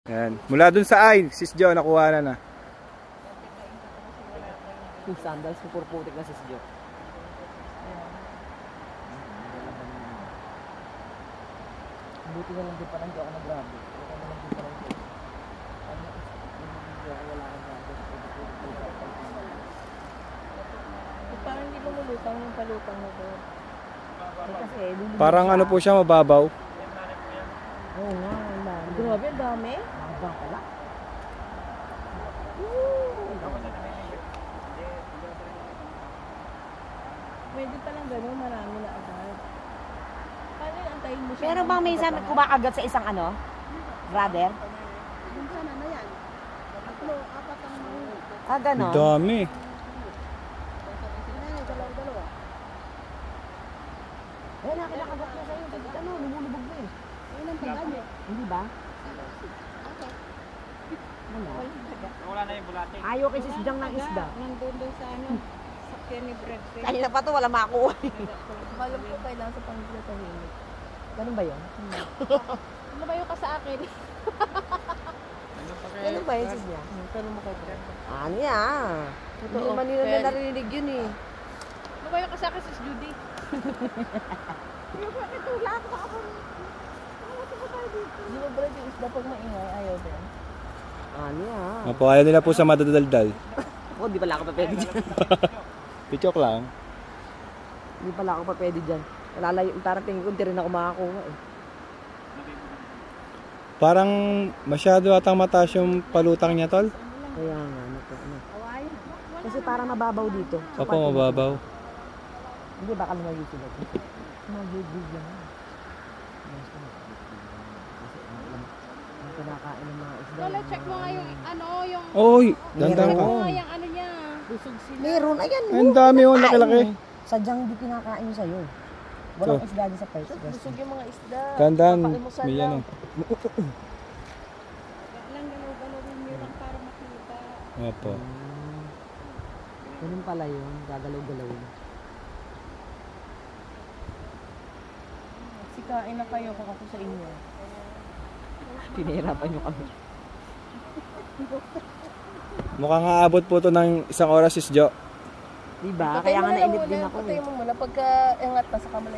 Yan. Mula dun sa ay, sis Jo, nakuha na. Yung sandals ko purputik na sis Jo. Buti na lang din pala, hindi ako nag-grabe. Buti na lang din pala ito. Hindi ako wala kang grabe. Parang hindi lumulutang yung palutang mo ko. Kasi, Parang ano po siya, mababaw. Oo nga, ang dami. Grabe, ang dami. Mabang pala. Pwede palang gano'n, marami na agad. Paano yung antayin mo siya? Meron bang minsan kumakagat sa isang ano? Brother? Minsan ano yan? 3, 4 ang mga. Ang Ganon? dami. Dalawa. Eh, nakinakagat na sa'yo. Ano, lumulubog mo eh. Ayun ang tagal mo. Hindi ba? Wala. Wala na yung bulate. Ayaw kay sis Jang ng isda. Nandun doon sa ano, sakyan ni Brad. Kanina pa to, wala makuha. Alam ko kailangan sa panggulo tahimik. Ganun ba yun? Lumayo ka sa akin. Ganun ba yun sis niya? Tanong mo kay Brad. Ano yan? Hindi naman nila na narinig yun eh. Lumayo ka sa akin, sis Judy. Bakit tulak? Di ba Brad, yung isda pag maingay, ayaw din. Ano yan? Opo, ayaw nila po sa madadaldal. Ako, di pala ako pa pwede dyan. Pichok lang. Hindi pala ako pa pwede dyan. Nalalayo, parang tingin ko, hindi rin ako makakuha eh. Parang masyado atang mataas yung palutang niya, tol. Kaya nga, ano. Kasi parang mababaw dito. Opo, mababaw. Hindi, baka lumayo sila. Mag-big lang. Kasi kinakain ng mga isda. Lola, check mo nga yung ano, yung... Oy, dandan ka. Oo, yung ano niya. Busog sila. Meron, ayan. Ang dami yung laki-laki. Sadyang hindi kinakain yun sa'yo. Walang isda din sa first class. Busog yung mga isda. Dandan, Papakimusan may lang. ano. Lang galaw-galawin nyo lang para makita. Opo. Ganun pala yun, gagalaw-galawin. Sikain na kayo kung ako sa inyo. Pinahirapan nyo kami. Mukhang aabot po to ng 1 oras, sis Jo. Diba? Kaya nga nainip din ako. Patay mo muna pagka ingat na sa kamay.